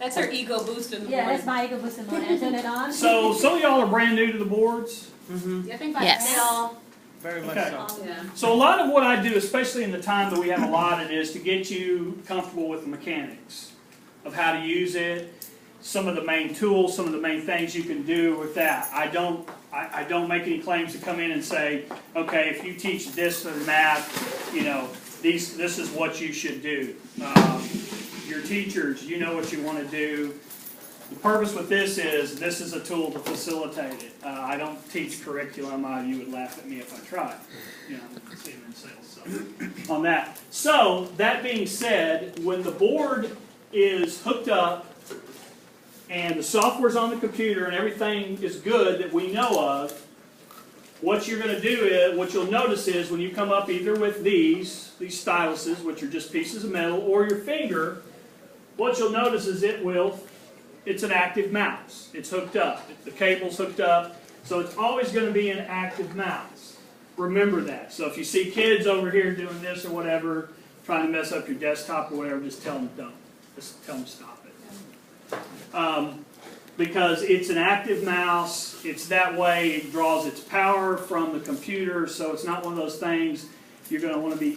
That's her ego boost in the Yeah, morning. that's my ego boost in the morning. I turn it on. So some of y'all are brand new to the boards. I think by Yes. now. Very much Okay. so. Yeah. So a lot of what I do, especially in the time that we have allotted, is to get you comfortable with the mechanics of how to use it, some of the main tools, some of the main things you can do with that. I don't make any claims to come in and say, okay, if you teach this or math, you know, this is what you should do. Your teachers, you know what you want to do. The purpose with this is a tool to facilitate it. I don't teach curriculum. You would laugh at me if I tried. You know, see them in sales. So, on that. So, that being said, when the board is hooked up and the software's on the computer and everything is good that we know of, what you're going to do is, what you'll notice is when you come up either with these styluses, which are just pieces of metal, or your finger, what you'll notice is it's an active mouse. It's hooked up. The cable's hooked up. So it's always going to be an active mouse. Remember that. So if you see kids over here doing this or whatever, trying to mess up your desktop or whatever, just tell them don't. Just tell them stop it. Because it's an active mouse. It's that way. It draws its power from the computer. So it's not one of those things you're going to want to be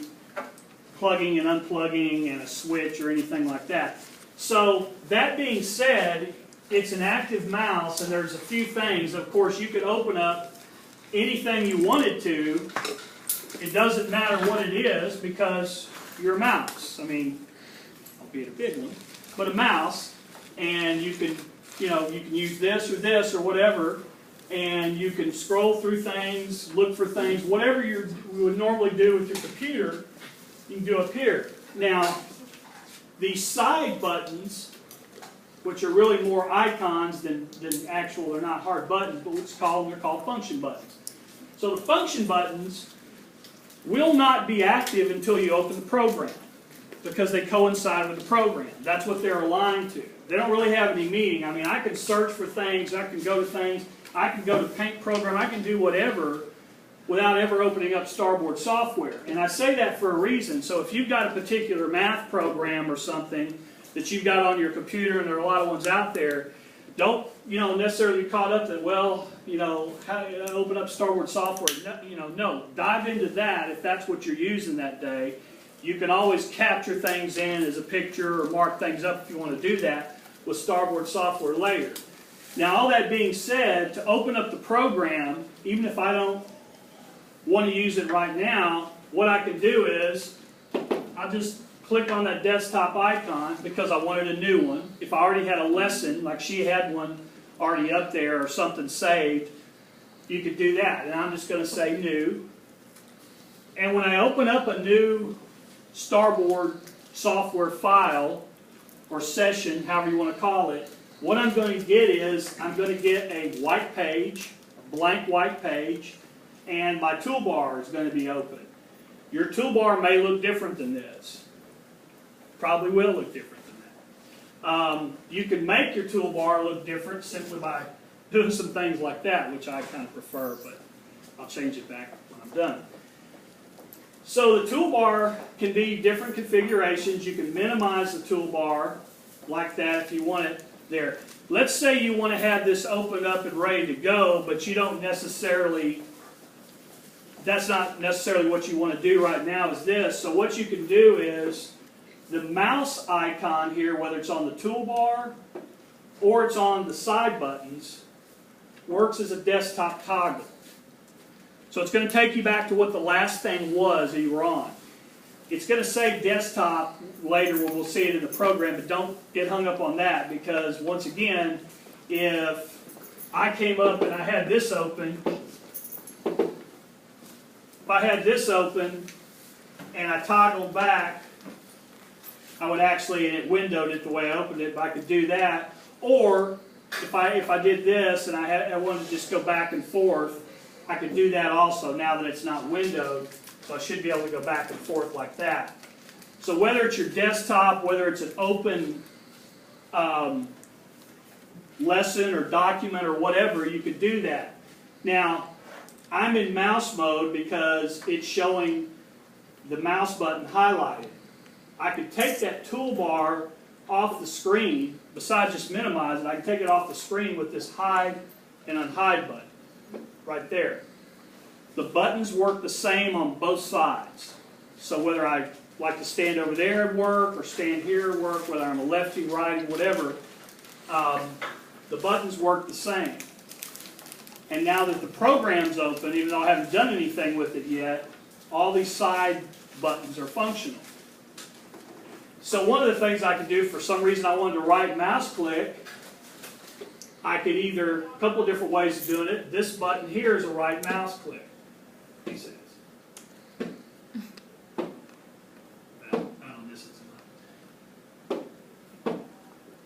plugging and unplugging and a switch or anything like that. So, that being said, it's an active mouse, and there's a few things. Of course, you could open up anything you wanted to. It doesn't matter what it is, because you're a mouse. I mean, albeit a big one, but a mouse, and you can use this or whatever, and you can scroll through things, look for things, whatever you would normally do with your computer, you can do up here. Now, these side buttons, which are really more icons than actual, they're not hard buttons, but they're called function buttons. So the function buttons will not be active until you open the program, because they coincide with the program. That's what they're aligned to. They don't really have any meaning. I mean, I can search for things, I can go to things, I can go to Paint program, I can do whatever without ever opening up Starboard software. And I say that for a reason. So if you've got a particular math program or something that you've got on your computer, and there are a lot of ones out there, don't necessarily be caught up that, well, how do you open up Starboard software? No, dive into that if that's what you're using that day. You can always capture things in as a picture or mark things up if you want to do that with Starboard software later. Now, all that being said, to open up the program, even if I don't want to use it right now, what I can do is I'll just click on that desktop icon because I wanted a new one. If I already had a lesson, like she had one already up there or something saved, you could do that. And I'm just going to say new. And when I open up a new Starboard software file or session, however you want to call it, what I'm going to get is I'm going to get a white page, a blank white page, and my toolbar is going to be open. Your toolbar may look different than this. Probably will look different than that. You can make your toolbar look different simply by doing some things like that, which I kind of prefer, but I'll change it back when I'm done. So the toolbar can be different configurations. You can minimize the toolbar like that if you want it there. Let's say you want to have this opened up and ready to go, but you don't necessarily, that's not necessarily what you want to do right now is this. So what you can do is the mouse icon here, whether it's on the toolbar or it's on the side buttons, works as a desktop toggle. So it's going to take you back to what the last thing was that you were on. It's going to say desktop later when we'll see it in the program, but don't get hung up on that because, once again, if I came up and I had this open, if I had this open and I toggled back, I would actually, and it windowed it the way I opened it, but I could do that. Or if I did this and I wanted to just go back and forth, I could do that also now that it's not windowed. So I should be able to go back and forth like that. So whether it's your desktop, whether it's an open lesson or document or whatever, you could do that. Now, I'm in mouse mode because it's showing the mouse button highlighted. I could take that toolbar off the screen, besides just minimize it, I can take it off the screen with this hide and unhide button right there. The buttons work the same on both sides. So whether I like to stand over there and work or stand here and work, whether I'm a lefty, righty, whatever, the buttons work the same. And now that the program's open, even though I haven't done anything with it yet, all these side buttons are functional. So one of the things I could do, for some reason I wanted to right mouse click, I could either, a couple of different ways of doing it. This button here is a right mouse click. He says.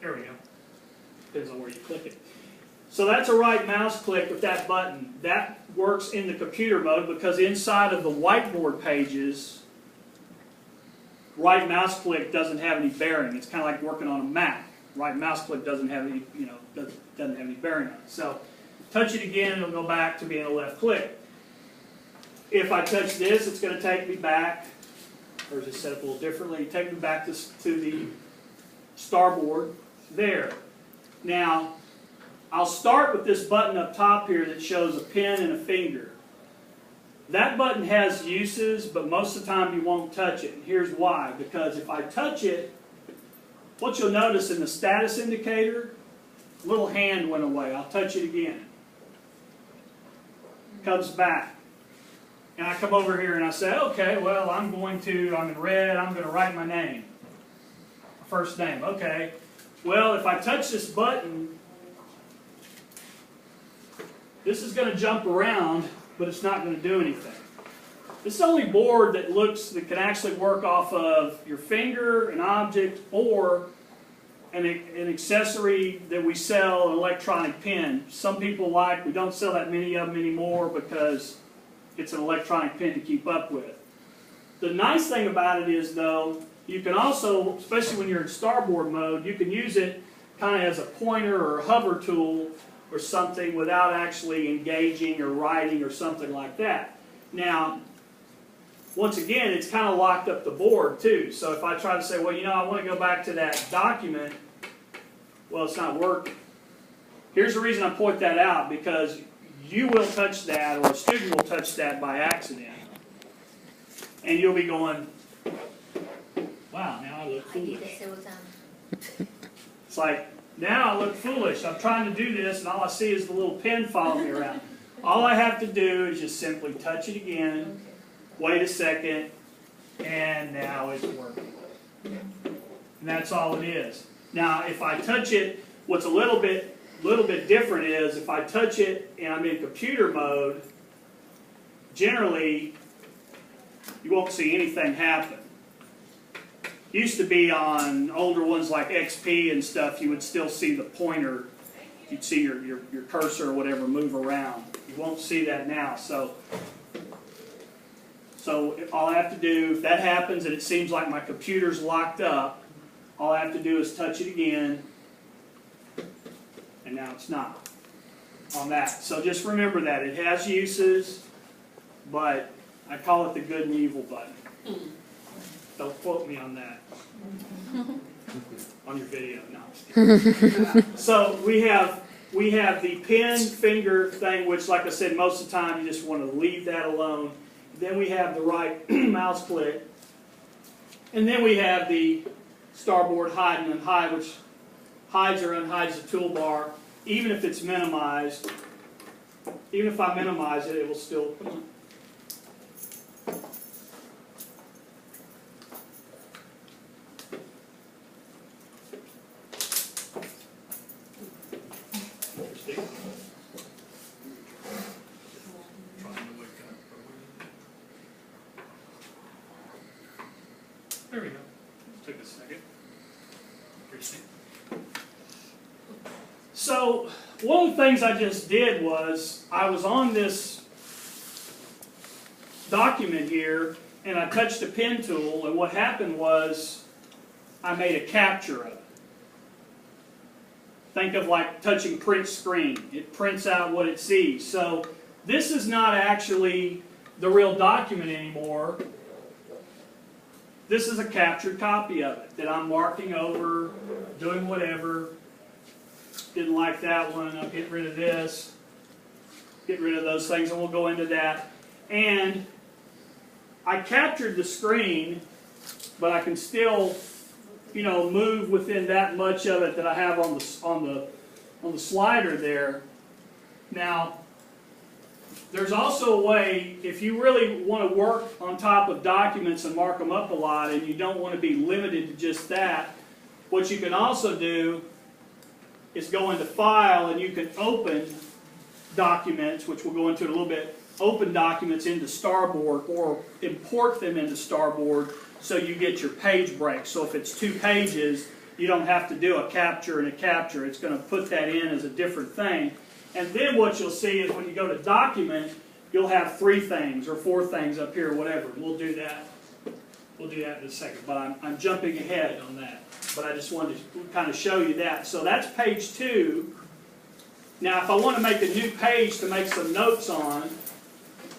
There we go. Depends on where you click it. So that's a right mouse click with that button. That works in the computer mode because inside of the whiteboard pages, right mouse click doesn't have any bearing. It's kind of like working on a Mac. Right mouse click doesn't have any, doesn't have any bearing on it. So touch it again, and it'll go back to being a left click. If I touch this, it's going to take me back, or is it set up a little differently? Take me back to the starboard there. Now, I'll start with this button up top here that shows a pen and a finger. That button has uses, but most of the time you won't touch it. And here's why. Because if I touch it, what you'll notice in the status indicator, little hand went away. I'll touch it again. Comes back. And I come over here and I say, okay, well, I'm in red, I'm going to write my name. First name, okay. Well, if I touch this button, this is going to jump around, but it's not going to do anything. This is the only board that can actually work off of your finger, an object, or an accessory that we sell, an electronic pen. Some people we don't sell that many of them anymore because it's an electronic pen to keep up with. The nice thing about it is, though, you can also, especially when you're in starboard mode, you can use it kind of as a pointer or a hover tool or something without actually engaging or writing or something like that. Now, once again, it's kind of locked up the board too. So if I try to say, well, I want to go back to that document, well, it's not working. Here's the reason I point that out, because you will touch that, or a student will touch that by accident. And you'll be going, wow, now I look foolish. It's like, now I look foolish. I'm trying to do this, and all I see is the little pen following me around. All I have to do is just simply touch it again, wait a second, and now it's working. And that's all it is. Now, if I touch it, what's a little bit different is if I touch it and I'm in computer mode, generally you won't see anything happen. Used to be on older ones like XP and stuff, you would still see the pointer, you'd see your cursor or whatever move around. You won't see that now. So all I have to do, if that happens and it seems like my computer's locked up, all I have to do is touch it again, and now it's not on that. So just remember that. It has uses, but I call it the good and evil button. Don't quote me on that. On your video. No, I'm just kidding. So we have the pen finger thing, which, like I said, most of the time you just want to leave that alone. Then we have the right mouse click. And then we have the starboard hide and unhide, which hides or unhides the toolbar. Even if it's minimized, even if I minimize it, it will still... There we go. Took a second. So, one of the things I just did was, I was on this document here, and I touched the pen tool, and what happened was, I made a capture of it. Think of like touching print screen. It prints out what it sees. So, this is not actually the real document anymore. this is a captured copy of it that I'm marking over, doing whatever. Didn't like that one, I'll get rid of this. Get rid of those things, and we'll go into that. And I captured the screen, but I can still, you know, move within that much of it that I have on the slider there. Now, there's also a way, if you really want to work on top of documents and mark them up a lot, and you don't want to be limited to just that, what you can also do is go into File, and you can open documents, which we'll go into in a little bit, open documents into Starboard, or import them into Starboard so you get your page breaks. So if it's 2 pages, you don't have to do a capture and a capture. It's going to put that in as a different thing. And then what you'll see is when you go to Document, you'll have 3 things or 4 things up here, whatever. We'll do that. We'll do that in a second. But I'm jumping ahead on that. But I just wanted to kind of show you that. So that's page 2. Now, if I want to make a new page to make some notes on,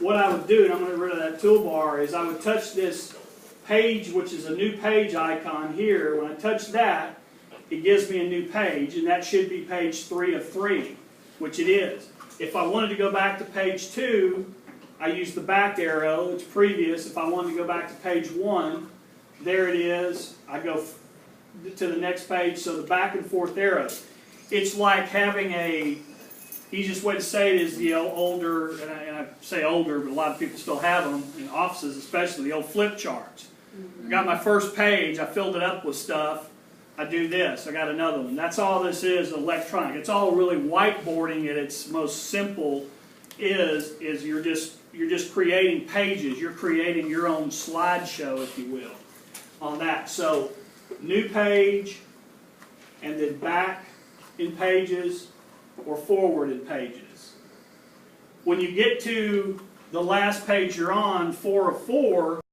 what I would do, and I'm going to get rid of that toolbar, is I would touch this page, which is a new page icon here. When I touch that, it gives me a new page, and that should be page 3 of 3, which it is. If I wanted to go back to page 2, I use the back arrow, it's previous. If I wanted to go back to page 1, there it is. I go to the next page, so the back and forth arrows. It's like having a, easiest way to say it is the older, and I say older, but a lot of people still have them, in offices especially, the old flip charts. I got my first page, I filled it up with stuff, I do this, I got another one. That's all this is electronic. It's all really whiteboarding at its most simple is you're just creating pages. You're creating your own slideshow, if you will, on that. So, new page, and then back in pages, or forward in pages. When you get to the last page you're on, 4 of 4,